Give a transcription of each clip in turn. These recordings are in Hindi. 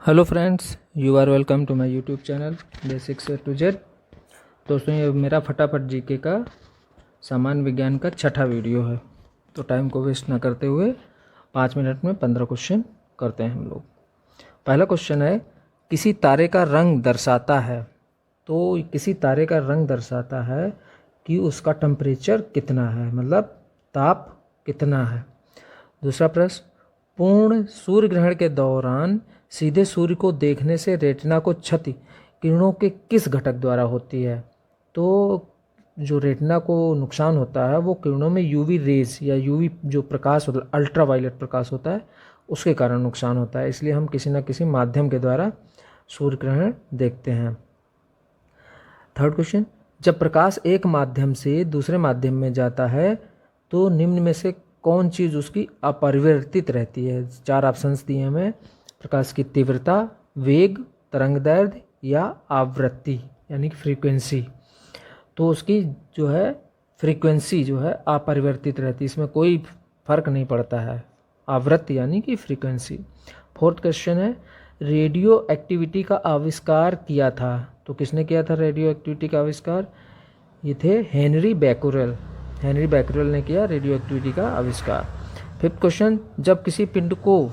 Hello friends, you are welcome to my YouTube channel basics A to Z. दोस्तों, ये मेरा फटाफट जीके का सामान्य विज्ञान का छठा वीडियो है। तो टाइम को वेस्ट ना करते हुए 5 मिनट में 15 क्वेश्चन करते हैं हम लोग। पहला क्वेश्चन है, किसी तारे का रंग दर्शाता है। तो किसी तारे का रंग दर्शाता है कि उसका टेम्परेचर कितना है, मतलब ताप कितना है। दूसरा प्रश्न, पूर्ण सूर्य ग्रहण के दौरान सीधे सूर्य को देखने से रेटिना को क्षति किरणों के किस घटक द्वारा होती है। तो जो रेटिना को नुकसान होता है वो किरणों में यूवी रेज या यूवी जो प्रकाश होता है, अल्ट्रावायलेट प्रकाश होता है, उसके कारण नुकसान होता है। इसलिए हम किसी न किसी माध्यम के द्वारा सूर्य ग्रहण देखते हैं। थर्ड क्वेश्चन, जब प्रकाश एक माध्यम से दूसरे माध्यम में जाता है तो निम्न में से कौन चीज़ उसकी अपरिवर्तित रहती है। 4 ऑप्शंस दिए हमें, प्रकाश की तीव्रता, वेग, तरंगदैर्घ्य या आवृत्ति यानी कि फ्रीक्वेंसी। तो उसकी जो है फ्रीक्वेंसी जो है अपरिवर्तित रहती है, इसमें कोई फर्क नहीं पड़ता है। आवृत्ति यानी कि फ्रीक्वेंसी। फोर्थ क्वेश्चन है, रेडियो एक्टिविटी का आविष्कार किया था। तो किसने किया था रेडियो एक्टिविटी का आविष्कार? ये थे हेनरी बैक्यूरेल। हेनरी बैक्यूरेल ने किया रेडियो एक्टिविटी का आविष्कार। फिफ्थ क्वेश्चन, जब किसी पिंड को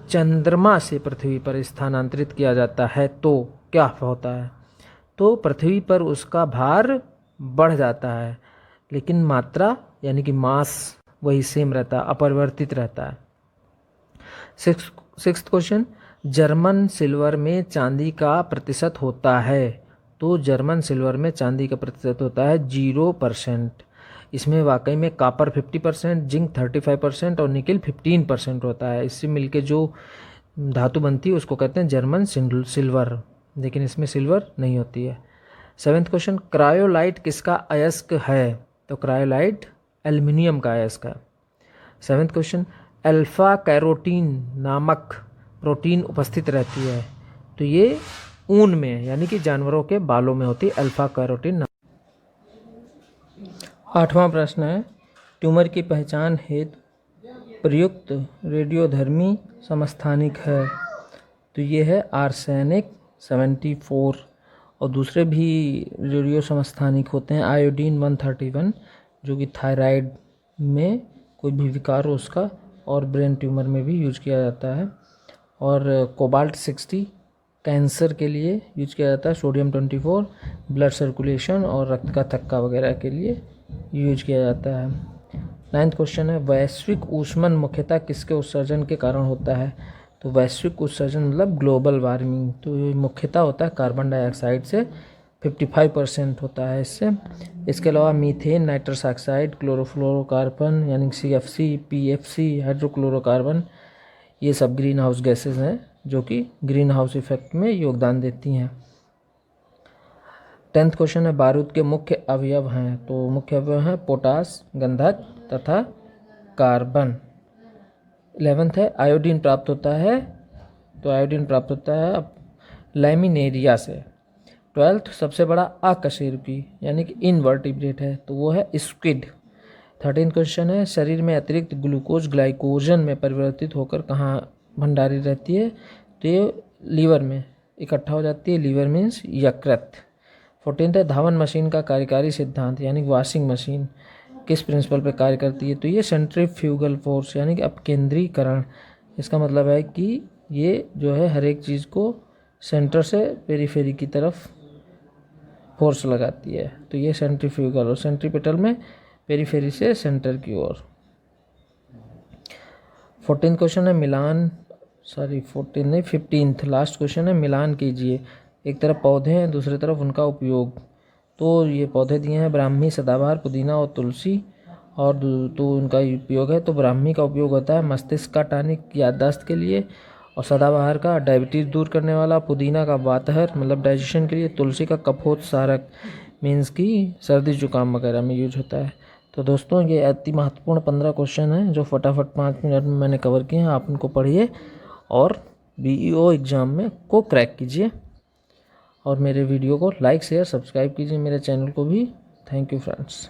चंद्रमा से पृथ्वी पर स्थानांतरित किया जाता है तो क्या होता है। तो पृथ्वी पर उसका भार बढ़ जाता है, लेकिन मात्रा यानी कि मास वही सेम रहता है, अपरिवर्तित रहता है। सिक्स्थ क्वेश्चन, जर्मन सिल्वर में चांदी का प्रतिशत होता है। तो जर्मन सिल्वर में चांदी का प्रतिशत होता है 0%। इसमें वाकई में कापर 50%, जिंक 35% और निकिल 15% होता है। इससे मिलके जो धातु बनती है उसको कहते हैं जर्मन सिल्वर, लेकिन इसमें सिल्वर नहीं होती है। 7th क्वेश्चन, क्रायोलाइट किसका अयस्क है। तो क्रायोलाइट एल्युमिनियम का अयस्क है। 7th क्वेश्चन, अल्फा कैरोटीन नामक प्रोटीन उपस्थित रहती है। तो ये ऊन में यानी कि जानवरों के बालों में होती है अल्फा कैरोटीन। 8वां प्रश्न है, ट्यूमर की पहचान हेतु प्रयुक्त रेडियोधर्मी समस्थानिक है। तो ये है आर्सेनिक 74। और दूसरे भी रेडियो समस्थानिक होते हैं, आयोडीन 131 जो कि थायराइड में कोई भी विकार हो उसका, और ब्रेन ट्यूमर में भी यूज किया जाता है। और कोबाल्ट 60 कैंसर के लिए यूज किया जाता है। सोडियम 24 ब्लड सर्कुलेशन और रक्त का थक्का वगैरह के लिए यूज किया जाता है। 9th क्वेश्चन है, वैश्विक ऊष्मन मुख्यतः किसके उत्सर्जन के कारण होता है। तो वैश्विक उत्सर्जन मतलब ग्लोबल वार्मिंग, तो ये मुख्यतः होता है कार्बन डाइऑक्साइड से, 55% होता है इससे। इसके अलावा मीथेन, नाइट्रस ऑक्साइड, क्लोरोफ्लोरोकार्बन यानी CFC, PFC, हाइड्रोक्लोरोकार्बन, ये सब ग्रीन हाउस गैसेज हैं जो कि ग्रीन हाउस इफेक्ट में योगदान देती हैं। 10th क्वेश्चन है, बारूद के मुख्य अवयव हैं। तो मुख्य अवयव हैं पोटास, गंधक तथा कार्बन। 11th है, आयोडीन प्राप्त होता है। तो आयोडीन प्राप्त होता है लैमिनेरिया से। 12th, सबसे बड़ा अकशेरुकी यानी कि इनवर्टिब्रेट है, तो वो है स्क्विड। 13th क्वेश्चन है, शरीर में अतिरिक्त ग्लूकोज ग्लाइकोजन में परिवर्तित होकर कहाँ भंडारी रहती है। तो ये लीवर में इकट्ठा हो जाती है, लीवर मीन्स यकृत। 14th है, धावन मशीन का कार्यकारी सिद्धांत यानी वॉशिंग मशीन किस प्रिंसिपल पे कार्य करती है। तो ये सेंट्रीफ्यूगल फोर्स यानी कि अपकेंद्रीकरण। इसका मतलब है कि ये जो है हर एक चीज़ को सेंटर से पेरीफेरी की तरफ फोर्स लगाती है। तो ये सेंट्रीफ्यूगल, और सेंट्रीपिटल में पेरीफेरी से सेंटर की ओर। 14th क्वेश्चन है, 15th लास्ट क्वेश्चन है, मिलान कीजिए। एक तरफ पौधे हैं, दूसरी तरफ उनका उपयोग। तो ये पौधे दिए हैं ब्राह्मी, सदाबहार, पुदीना और तुलसी, और तो उनका उपयोग है। तो ब्राह्मी का उपयोग होता है मस्तिष्क का टॉनिक, याददाश्त के लिए, और सदाबहार का डायबिटीज़ दूर करने वाला, पुदीना का वातहर मतलब डाइजेशन के लिए, तुलसी का कफोत्सारक मीन्स की सर्दी जुकाम वगैरह में यूज होता है। तो दोस्तों, ये अति महत्वपूर्ण 15 क्वेश्चन हैं जो फटाफट 5 मिनट में मैंने कवर किए हैं। आप उनको पढ़िए और BEO एग्ज़ाम में को क्रैक कीजिए, और मेरे वीडियो को लाइक शेयर सब्सक्राइब कीजिए, मेरे चैनल को भी। Thank you friends.